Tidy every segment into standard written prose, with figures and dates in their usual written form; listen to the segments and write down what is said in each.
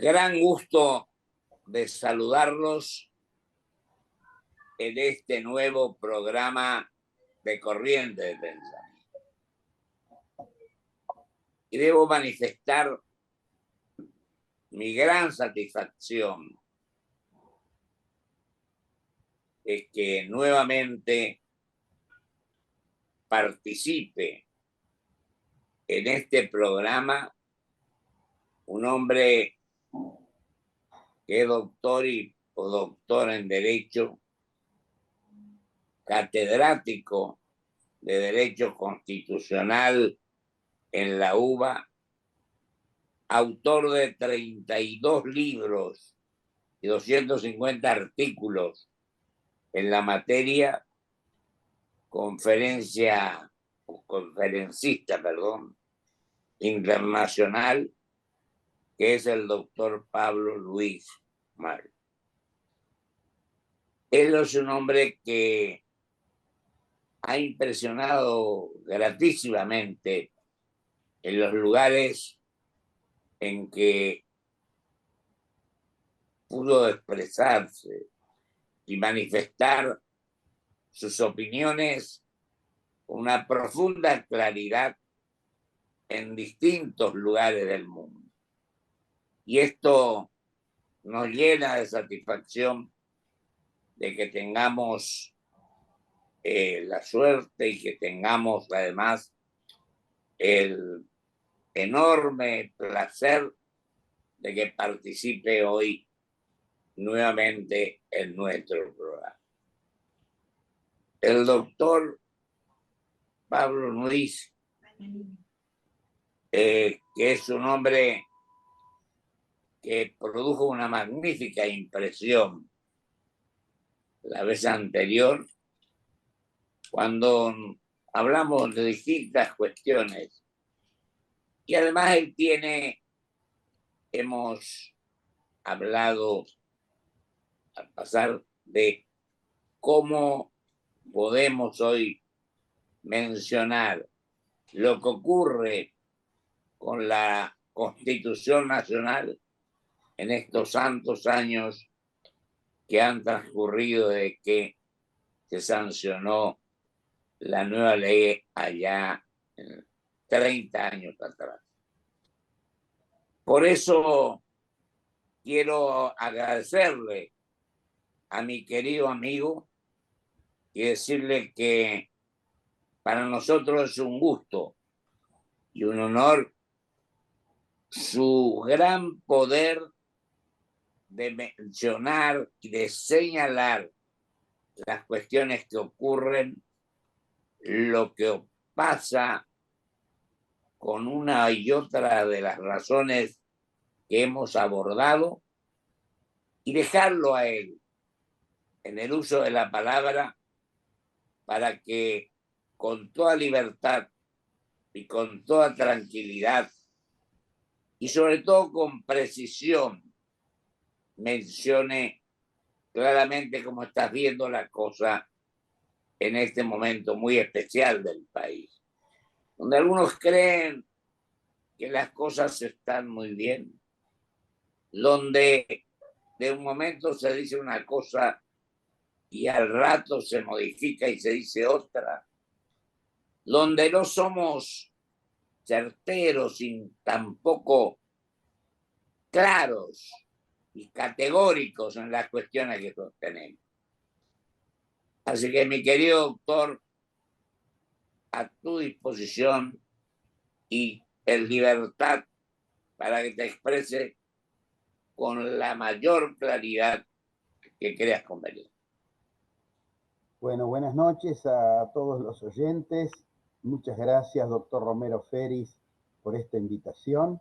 Gran gusto de saludarlos en este nuevo programa de Corriente de Pensamiento. Y debo manifestar mi gran satisfacción de que nuevamente participe en este programa un hombre que es doctor y doctor en Derecho, catedrático de Derecho Constitucional en la UBA, autor de 32 libros y 250 artículos en la materia, conferencista, internacional, que es el doctor Pablo Luis Mal. Él es un hombre que ha impresionado gratísimamente en los lugares en que pudo expresarse y manifestar sus opiniones con una profunda claridad en distintos lugares del mundo. Y esto nos llena de satisfacción de que tengamos la suerte y que tengamos además el enorme placer de que participe hoy nuevamente en nuestro programa. El doctor Pablo Luis, que es un hombre que produjo una magnífica impresión la vez anterior, cuando hablamos de distintas cuestiones. Y además hemos hablado al pasar de cómo podemos hoy mencionar lo que ocurre con la Constitución Nacional en estos santos años que han transcurrido desde que se sancionó la nueva ley allá 30 años atrás. Por eso quiero agradecerle a mi querido amigo y decirle que para nosotros es un gusto y un honor su gran poder de mencionar y de señalar las cuestiones que ocurren, lo que pasa con una y otra de las razones que hemos abordado y dejarlo a él en el uso de la palabra para que con toda libertad y con toda tranquilidad y sobre todo con precisión mencione claramente cómo estás viendo la cosa en este momento muy especial del país, donde algunos creen que las cosas están muy bien, donde de un momento se dice una cosa y al rato se modifica y se dice otra, donde no somos certeros y tampoco claros y categóricos en las cuestiones que sostenemos. Así que, mi querido doctor, a tu disposición y en libertad para que te exprese con la mayor claridad que creas conveniente. Bueno, buenas noches a todos los oyentes. Muchas gracias, doctor Romero Feris, por esta invitación.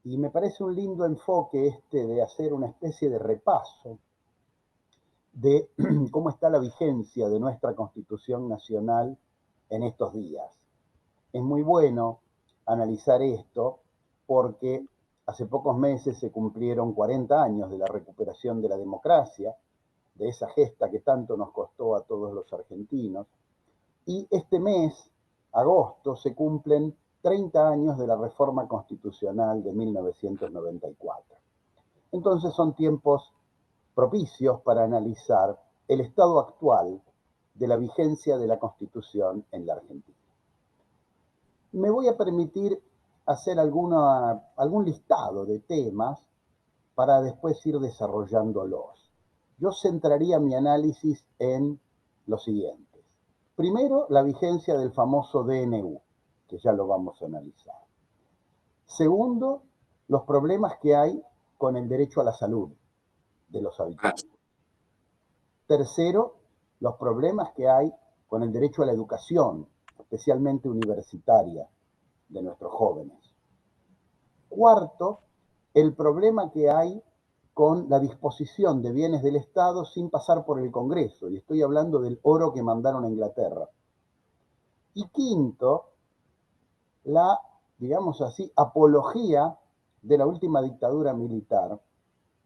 Y me parece un lindo enfoque este de hacer una especie de repaso de cómo está la vigencia de nuestra Constitución Nacional en estos días. Es muy bueno analizar esto porque hace pocos meses se cumplieron 40 años de la recuperación de la democracia, de esa gesta que tanto nos costó a todos los argentinos. Y este mes, agosto, se cumplen 30 años de la reforma constitucional de 1994. Entonces son tiempos propicios para analizar el estado actual de la vigencia de la Constitución en la Argentina. Me voy a permitir hacer algún listado de temas para después ir desarrollándolos. Yo centraría mi análisis en los siguientes. Primero, la vigencia del famoso DNU, que ya lo vamos a analizar. Segundo, los problemas que hay con el derecho a la salud de los habitantes. Tercero, los problemas que hay con el derecho a la educación, especialmente universitaria, de nuestros jóvenes. Cuarto, el problema que hay con la disposición de bienes del Estado sin pasar por el Congreso, y estoy hablando del oro que mandaron a Inglaterra. Y quinto, la, digamos así, apología de la última dictadura militar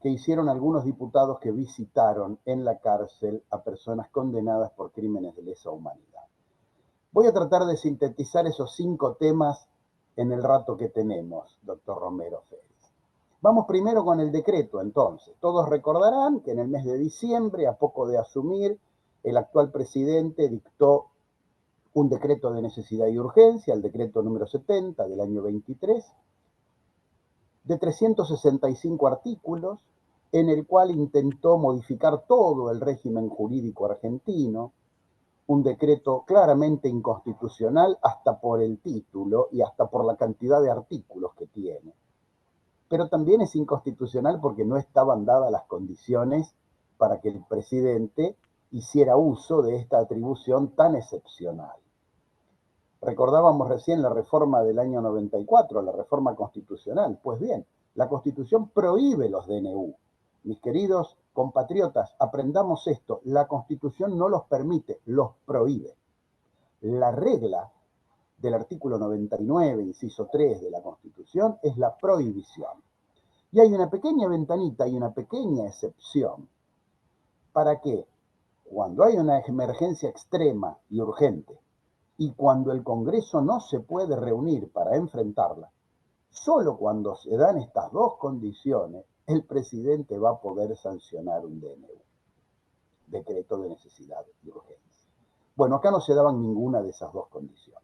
que hicieron algunos diputados que visitaron en la cárcel a personas condenadas por crímenes de lesa humanidad. Voy a tratar de sintetizar esos 5 temas en el rato que tenemos, doctor Romero Félix. Vamos primero con el decreto, entonces. Todos recordarán que en el mes de diciembre, a poco de asumir, el actual presidente dictó un decreto de necesidad y urgencia, el decreto número 70 del año 23, de 365 artículos, en el cual intentó modificar todo el régimen jurídico argentino, un decreto claramente inconstitucional hasta por el título y hasta por la cantidad de artículos que tiene. Pero también es inconstitucional porque no estaban dadas las condiciones para que el presidente hiciera uso de esta atribución tan excepcional. Recordábamos recién la reforma del año 94, la reforma constitucional. Pues bien, la Constitución prohíbe los DNU. Mis queridos compatriotas, aprendamos esto. La Constitución no los permite, los prohíbe. La regla del artículo 99, inciso 3 de la Constitución es la prohibición. Y hay una pequeña ventanita y una pequeña excepción para que cuando hay una emergencia extrema y urgente y cuando el Congreso no se puede reunir para enfrentarla, solo cuando se dan estas dos condiciones, el presidente va a poder sancionar un DNU, decreto de necesidad y urgencia. Bueno, acá no se daban ninguna de esas dos condiciones.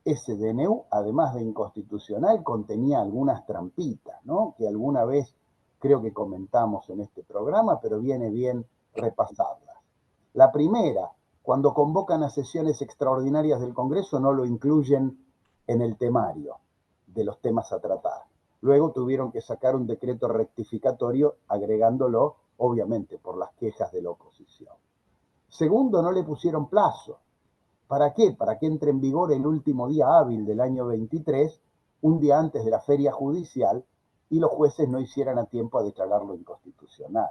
Ese DNU, además de inconstitucional, contenía algunas trampitas, ¿no? Que alguna vez creo que comentamos en este programa, pero viene bien repasarlas. La primera, cuando convocan a sesiones extraordinarias del Congreso, no lo incluyen en el temario de los temas a tratar. Luego tuvieron que sacar un decreto rectificatorio agregándolo, obviamente, por las quejas de la oposición. Segundo, no le pusieron plazo. ¿Para qué? Para que entre en vigor el último día hábil del año 23, un día antes de la feria judicial, y los jueces no hicieran a tiempo a declararlo inconstitucional.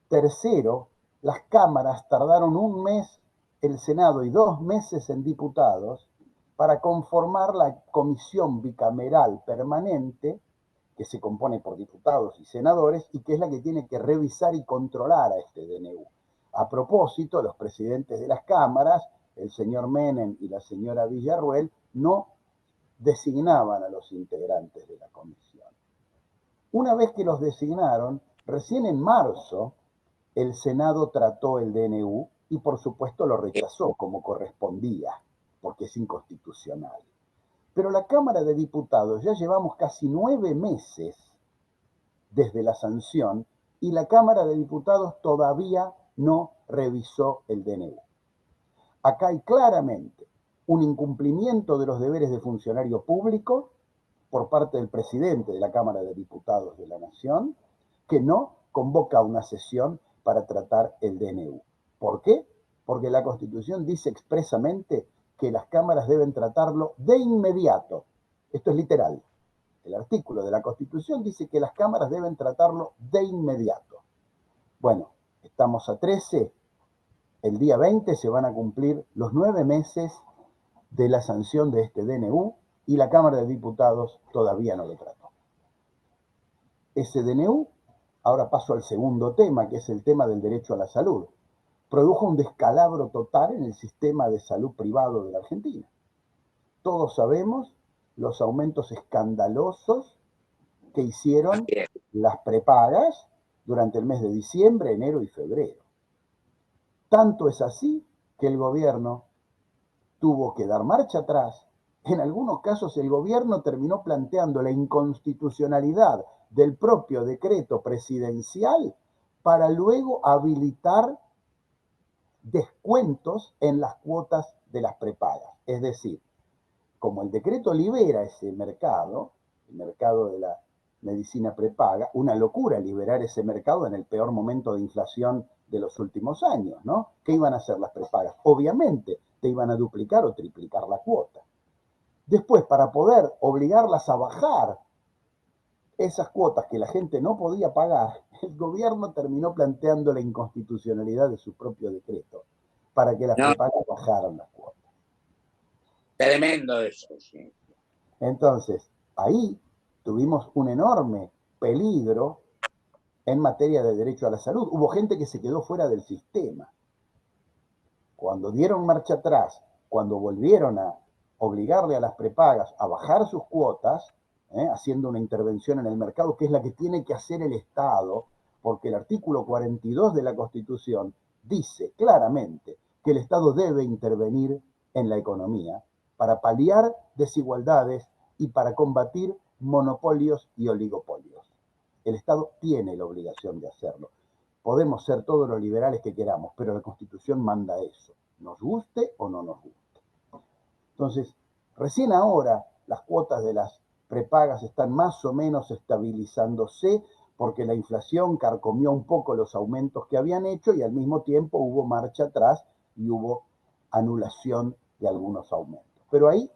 Tercero, las cámaras tardaron un mes, el Senado, y 2 meses en diputados, para conformar la comisión bicameral permanente, que se compone por diputados y senadores, y que es la que tiene que revisar y controlar a este DNU. A propósito, los presidentes de las cámaras, el señor Menem y la señora Villarruel, no designaban a los integrantes de la comisión. Una vez que los designaron, recién en marzo, el Senado trató el DNU y por supuesto lo rechazó como correspondía, porque es inconstitucional. Pero la Cámara de Diputados ya llevamos casi 9 meses desde la sanción y la Cámara de Diputados todavía no revisó el DNU. Acá hay claramente un incumplimiento de los deberes de funcionario público por parte del presidente de la Cámara de Diputados de la Nación, que no convoca una sesión para tratar el DNU. ¿Por qué? Porque la Constitución dice expresamente que las cámaras deben tratarlo de inmediato. Esto es literal. El artículo de la Constitución dice que las cámaras deben tratarlo de inmediato. Bueno, estamos a 13, el día 20 se van a cumplir los 9 meses de la sanción de este DNU y la Cámara de Diputados todavía no lo trató. Ese DNU, ahora paso al segundo tema, que es el tema del derecho a la salud, produjo un descalabro total en el sistema de salud privado de la Argentina. Todos sabemos los aumentos escandalosos que hicieron las prepagas durante el mes de diciembre, enero y febrero. Tanto es así que el gobierno tuvo que dar marcha atrás. En algunos casos el gobierno terminó planteando la inconstitucionalidad del propio decreto presidencial para luego habilitar descuentos en las cuotas de las prepagas. Es decir, como el decreto libera ese mercado, el mercado de la medicina prepaga, una locura liberar ese mercado en el peor momento de inflación de los últimos años, ¿no? ¿Qué iban a hacer las prepagas? Obviamente te iban a duplicar o triplicar la cuota. Después, para poder obligarlas a bajar esas cuotas que la gente no podía pagar, el gobierno terminó planteando la inconstitucionalidad de su propio decreto para que las prepagas bajaran las cuotas. Tremendo eso, sí. Entonces, ahí tuvimos un enorme peligro en materia de derecho a la salud. Hubo gente que se quedó fuera del sistema. Cuando dieron marcha atrás, cuando volvieron a obligarle a las prepagas a bajar sus cuotas, haciendo una intervención en el mercado, que es la que tiene que hacer el Estado, porque el artículo 42 de la Constitución dice claramente que el Estado debe intervenir en la economía para paliar desigualdades y para combatir monopolios y oligopolios. El Estado tiene la obligación de hacerlo. Podemos ser todos los liberales que queramos, pero la Constitución manda eso, nos guste o no nos guste. Entonces, recién ahora las cuotas de las prepagas están más o menos estabilizándose porque la inflación carcomió un poco los aumentos que habían hecho y al mismo tiempo hubo marcha atrás y hubo anulación de algunos aumentos. Pero ahí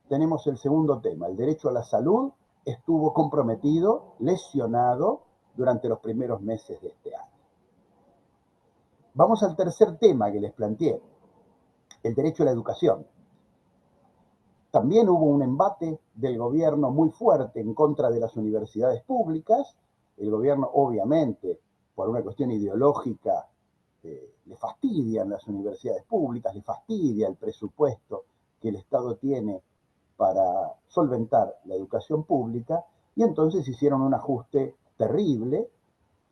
tenemos el segundo tema. El derecho a la salud estuvo comprometido, lesionado durante los primeros meses de este año. Vamos al tercer tema que les planteé, el derecho a la educación. También hubo un embate del gobierno muy fuerte en contra de las universidades públicas. El gobierno, obviamente, por una cuestión ideológica, le fastidian las universidades públicas, le fastidia el presupuesto que el Estado tiene para solventar la educación pública, y entonces hicieron un ajuste terrible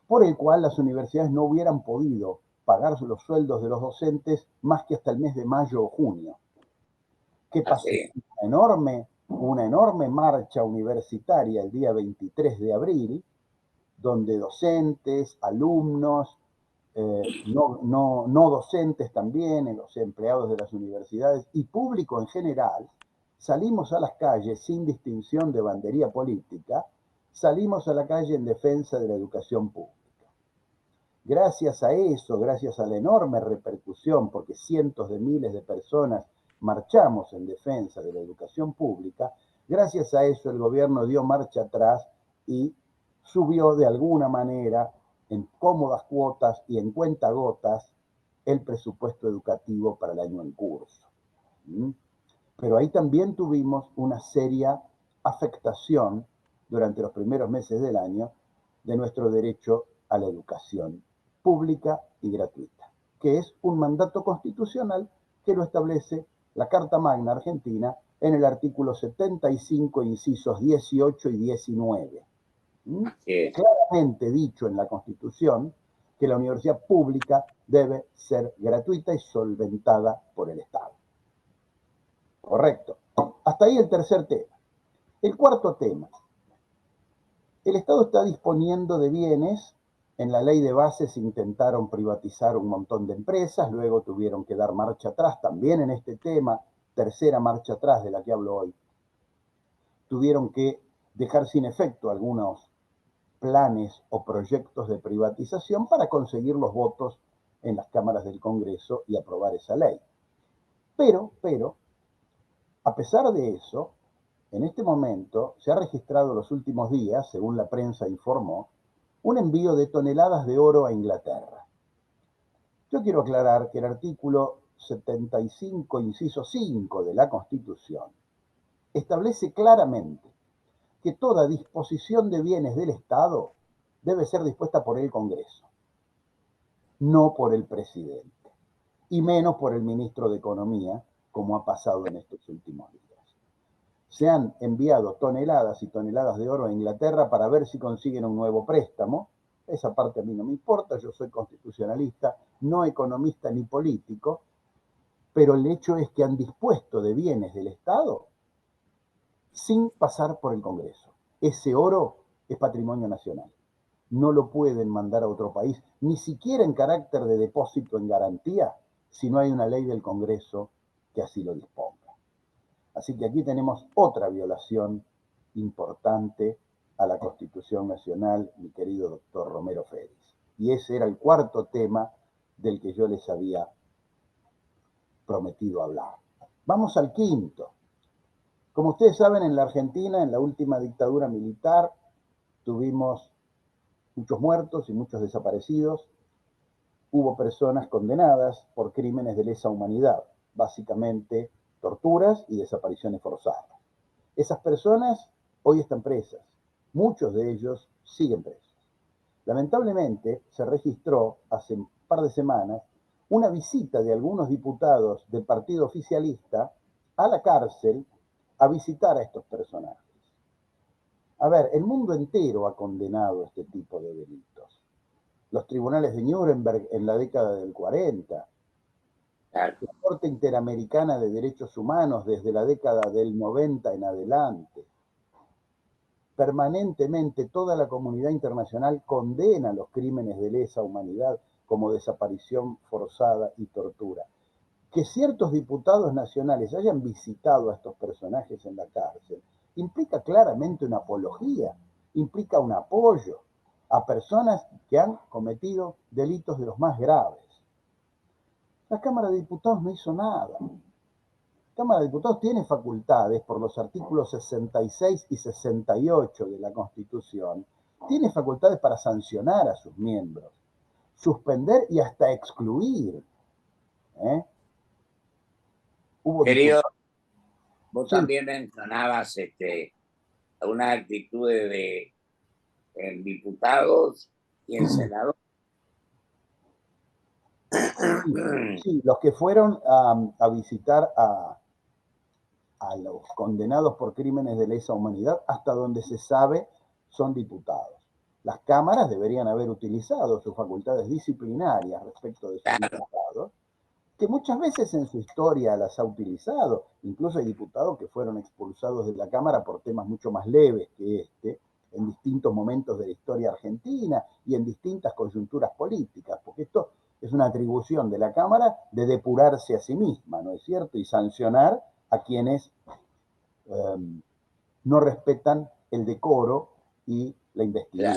por el cual las universidades no hubieran podido pagar los sueldos de los docentes más que hasta el mes de mayo o junio. ¿Qué pasó? Una enorme marcha universitaria el día 23 de abril, donde docentes, alumnos, no docentes también, los empleados de las universidades y público en general, salimos a las calles sin distinción de bandería política, salimos a la calle en defensa de la educación pública. Gracias a eso, gracias a la enorme repercusión, porque cientos de miles de personas marchamos en defensa de la educación pública, gracias a eso el gobierno dio marcha atrás y subió de alguna manera en cómodas cuotas y en cuentagotas el presupuesto educativo para el año en curso. Pero ahí también tuvimos una seria afectación durante los primeros meses del año de nuestro derecho a la educación pública y gratuita, que es un mandato constitucional que lo establece la Carta Magna Argentina en el artículo 75, incisos 18 y 19. Claramente dicho en la Constitución que la universidad pública debe ser gratuita y solventada por el Estado. Correcto. Hasta ahí el tercer tema. El cuarto tema. El Estado está disponiendo de bienes. En la ley de bases intentaron privatizar un montón de empresas, luego tuvieron que dar marcha atrás también en este tema, tercera marcha atrás de la que hablo hoy. Tuvieron que dejar sin efecto algunos planes o proyectos de privatización para conseguir los votos en las cámaras del Congreso y aprobar esa ley. Pero, a pesar de eso, en este momento se ha registrado los últimos días, según la prensa informó, un envío de toneladas de oro a Inglaterra. Yo quiero aclarar que el artículo 75, inciso 5 de la Constitución establece claramente que toda disposición de bienes del Estado debe ser dispuesta por el Congreso, no por el presidente, y menos por el ministro de Economía, como ha pasado en estos últimos días. se han enviado toneladas y toneladas de oro a Inglaterra para ver si consiguen un nuevo préstamo. Esa parte a mí no me importa, yo soy constitucionalista, no economista ni político, pero el hecho es que han dispuesto de bienes del Estado sin pasar por el Congreso. Ese oro es patrimonio nacional. No lo pueden mandar a otro país, ni siquiera en carácter de depósito en garantía, si no hay una ley del Congreso que así lo disponga. Así que aquí tenemos otra violación importante a la Constitución Nacional, mi querido doctor Romero Félix. Y ese era el cuarto tema del que yo les había prometido hablar. Vamos al quinto. Como ustedes saben, en la Argentina, en la última dictadura militar, tuvimos muchos muertos y muchos desaparecidos. Hubo personas condenadas por crímenes de lesa humanidad, básicamente torturas y desapariciones forzadas. Esas personas hoy están presas. Muchos de ellos siguen presos. Lamentablemente, se registró hace un par de semanas una visita de algunos diputados del partido oficialista a la cárcel a visitar a estos personajes. A ver, el mundo entero ha condenado este tipo de delitos. Los tribunales de Nuremberg en la década del 40, la Corte Interamericana de Derechos Humanos desde la década del 90 en adelante. Permanentemente toda la comunidad internacional condena los crímenes de lesa humanidad como desaparición forzada y tortura. Que ciertos diputados nacionales hayan visitado a estos personajes en la cárcel implica claramente una apología, implica un apoyo a personas que han cometido delitos de los más graves. La Cámara de Diputados no hizo nada. La Cámara de Diputados tiene facultades por los artículos 66 y 68 de la Constitución, tiene facultades para sancionar a sus miembros, suspender y hasta excluir. Querido, vos también mencionabas una actitud de diputados y en senadores. Sí, los que fueron a visitar a los condenados por crímenes de lesa humanidad, hasta donde se sabe, son diputados. Las cámaras deberían haber utilizado sus facultades disciplinarias respecto de sus diputados, que muchas veces en su historia las ha utilizado. Incluso hay diputados que fueron expulsados de la Cámara por temas mucho más leves que este, en distintos momentos de la historia argentina y en distintas coyunturas políticas, porque esto es una atribución de la Cámara de depurarse a sí misma, ¿no es cierto? Y sancionar a quienes no respetan el decoro y la investidura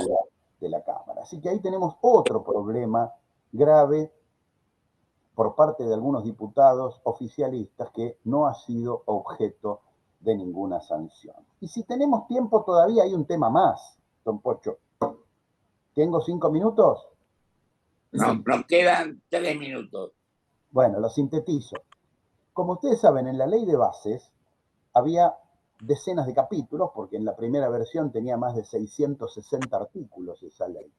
de la Cámara. Así que ahí tenemos otro problema grave por parte de algunos diputados oficialistas que no ha sido objeto de ninguna sanción. Y si tenemos tiempo todavía hay un tema más, don Pocho. ¿Tengo 5 minutos? No, nos quedan 3 minutos. Bueno, lo sintetizo. Como ustedes saben, en la ley de bases había decenas de capítulos, porque en la primera versión tenía más de 660 artículos esa ley.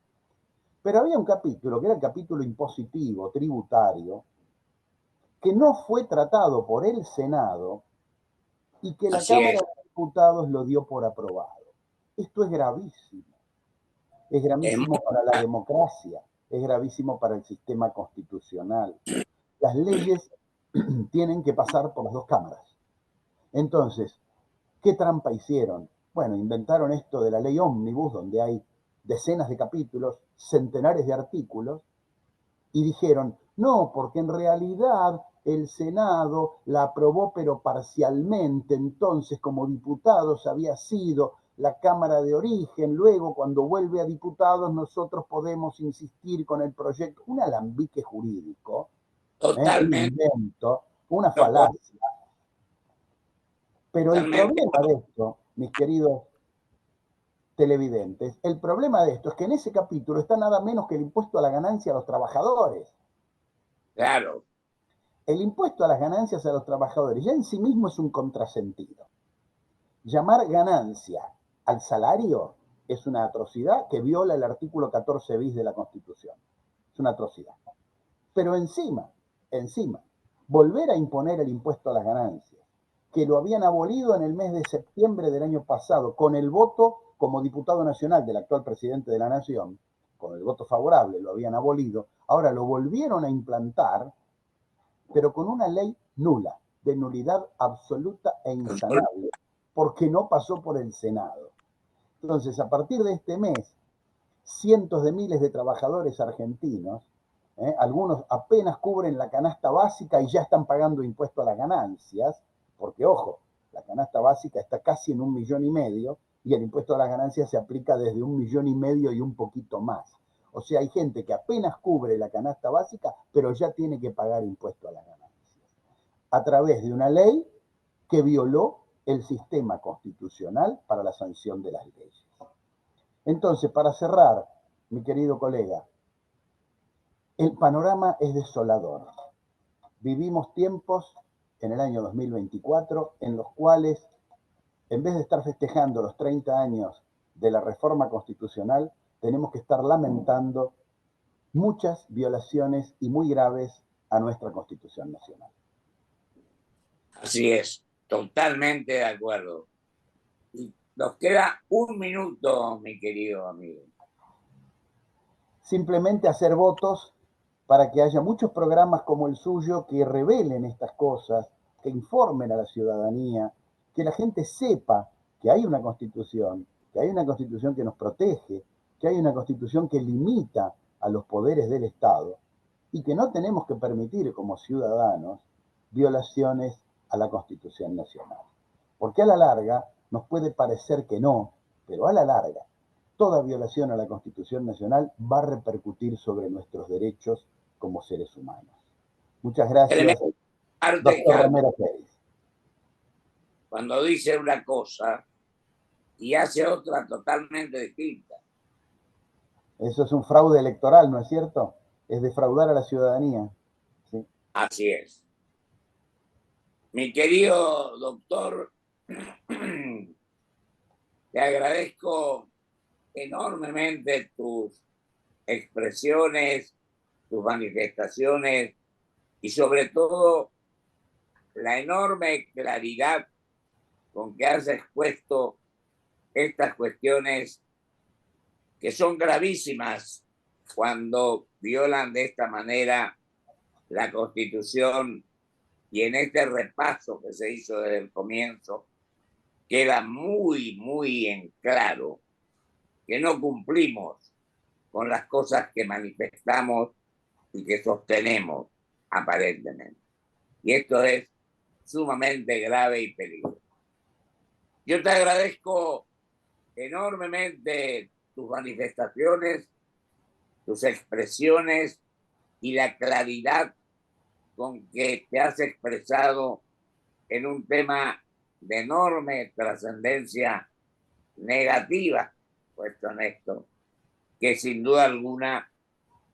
Pero había un capítulo, que era el capítulo impositivo, tributario, que no fue tratado por el Senado y que la Cámara de Diputados lo dio por aprobado. Esto es gravísimo. Es gravísimo para la democracia, es gravísimo para el sistema constitucional. Las leyes tienen que pasar por las dos cámaras. Entonces, ¿qué trampa hicieron? Bueno, inventaron esto de la ley ómnibus, donde hay decenas de capítulos, centenares de artículos, y dijeron, no, porque en realidad el Senado la aprobó pero parcialmente, entonces como diputados había sido la Cámara de origen, luego cuando vuelve a diputados nosotros podemos insistir con el proyecto, un alambique jurídico, un invento, una falacia. Pero el problema de esto, mis queridos televidentes, el problema de esto es que en ese capítulo está nada menos que el impuesto a la ganancia a los trabajadores. Claro. El impuesto a las ganancias a los trabajadores ya en sí mismo es un contrasentido. Llamar ganancia al salario es una atrocidad que viola el artículo 14 bis de la Constitución. Es una atrocidad. Pero encima, volver a imponer el impuesto a las ganancias que lo habían abolido en el mes de septiembre del año pasado, con el voto como diputado nacional del actual presidente de la Nación, con el voto favorable lo habían abolido, ahora lo volvieron a implantar, pero con una ley nula, de nulidad absoluta e insanable, porque no pasó por el Senado. Entonces, a partir de este mes, cientos de miles de trabajadores argentinos, algunos apenas cubren la canasta básica y ya están pagando impuesto a las ganancias, porque ojo, la canasta básica está casi en 1,5 millones y el impuesto a las ganancias se aplica desde 1,5 millones y un poquito más. O sea, hay gente que apenas cubre la canasta básica, pero ya tiene que pagar impuesto a las ganancias, a través de una ley que violó el sistema constitucional para la sanción de las leyes. Entonces, para cerrar, mi querido colega, el panorama es desolador. Vivimos tiempos en el año 2024 en los cuales, en vez de estar festejando los 30 años de la reforma constitucional, tenemos que estar lamentando muchas violaciones y muy graves a nuestra Constitución Nacional. Así es, totalmente de acuerdo. Y nos queda 1 minuto, mi querido amigo. Simplemente hacer votos para que haya muchos programas como el suyo que revelen estas cosas, que informen a la ciudadanía, que la gente sepa que hay una Constitución, que hay una Constitución que nos protege, que hay una Constitución que limita a los poderes del Estado y que no tenemos que permitir como ciudadanos violaciones a la Constitución Nacional. Porque a la larga nos puede parecer que no, pero a la larga toda violación a la Constitución Nacional va a repercutir sobre nuestros derechos como seres humanos. Muchas gracias, doctor Romero Feris. Cuando dice una cosa y hace otra totalmente distinta. Eso es un fraude electoral, ¿no es cierto? Es defraudar a la ciudadanía. ¿Sí? Así es. Mi querido doctor, te agradezco enormemente tus expresiones, tus manifestaciones y sobre todo la enorme claridad con que has expuesto estas cuestiones que son gravísimas cuando violan de esta manera la Constitución, y en este repaso que se hizo desde el comienzo queda muy, muy en claro que no cumplimos con las cosas que manifestamos y que sostenemos aparentemente. Y esto es sumamente grave y peligroso. Yo te agradezco enormemente tus manifestaciones, tus expresiones y la claridad con que te has expresado en un tema de enorme trascendencia negativa, puesto en esto, que sin duda alguna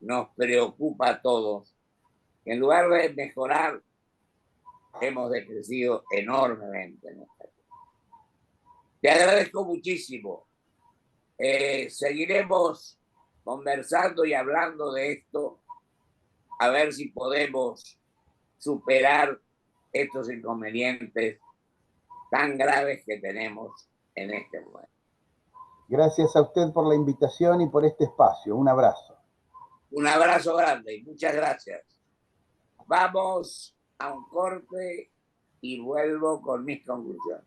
nos preocupa a todos. En lugar de mejorar, hemos decrecido enormemente. Te agradezco muchísimo. Seguiremos conversando y hablando de esto, a ver si podemos superar estos inconvenientes tan graves que tenemos en este momento. Gracias a usted por la invitación y por este espacio. Un abrazo. Un abrazo grande y muchas gracias. Vamos a un corte y vuelvo con mis conclusiones.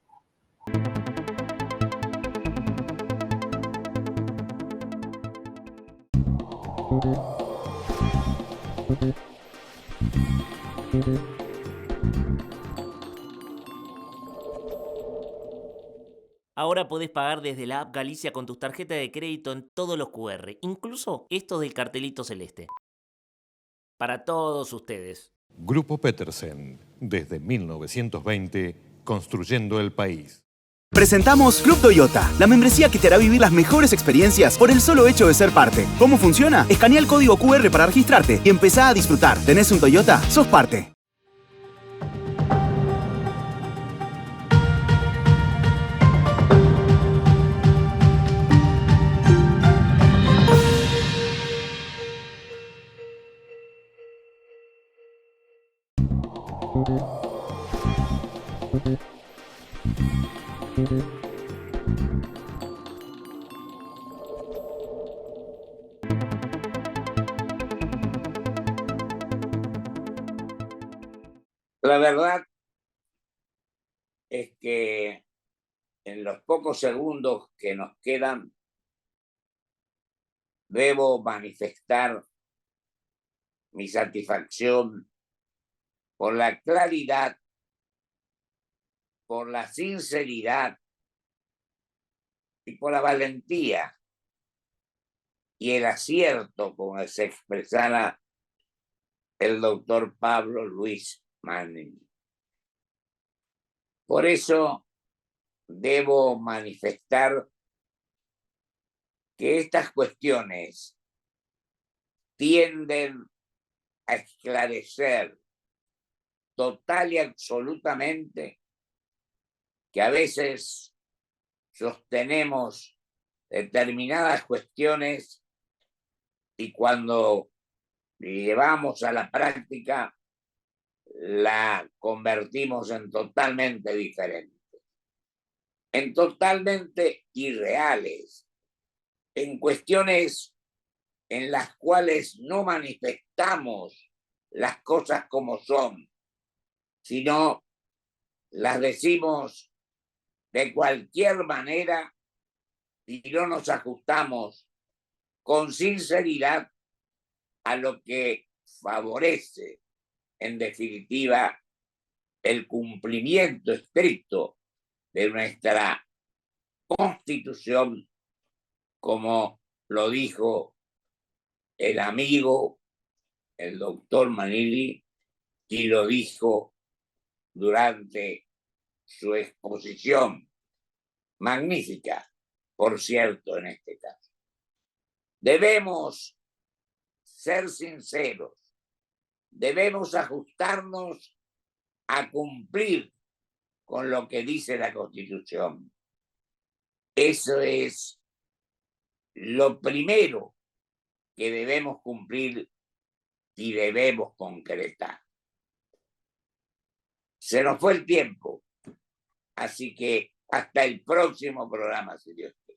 Ahora podés pagar desde la app Galicia con tus tarjetas de crédito en todos los QR, incluso estos del cartelito celeste. Para todos ustedes. Grupo Petersen, desde 1920, construyendo el país. Presentamos Club Toyota, la membresía que te hará vivir las mejores experiencias por el solo hecho de ser parte. ¿Cómo funciona? Escanea el código QR para registrarte y empezá a disfrutar. ¿Tenés un Toyota? ¡Sos parte! La verdad es que en los pocos segundos que nos quedan, debo manifestar mi satisfacción por la claridad, por la sinceridad y por la valentía y el acierto con el que se expresara el doctor Pablo Luis Manning. Por eso debo manifestar que estas cuestiones tienden a esclarecer total y absolutamente que a veces sostenemos determinadas cuestiones y cuando llevamos a la práctica la convertimos en totalmente diferente, en totalmente irreales, en cuestiones en las cuales no manifestamos las cosas como son, sino las decimos de cualquier manera y no nos ajustamos con sinceridad a lo que favorece, en definitiva, el cumplimiento estricto de nuestra Constitución, como lo dijo el amigo, el doctor Manini, y lo dijo durante su exposición, magnífica, por cierto, en este caso. Debemos ser sinceros, debemos ajustarnos a cumplir con lo que dice la Constitución. Eso es lo primero que debemos cumplir y debemos concretar. Se nos fue el tiempo, así que hasta el próximo programa, si Dios quiere.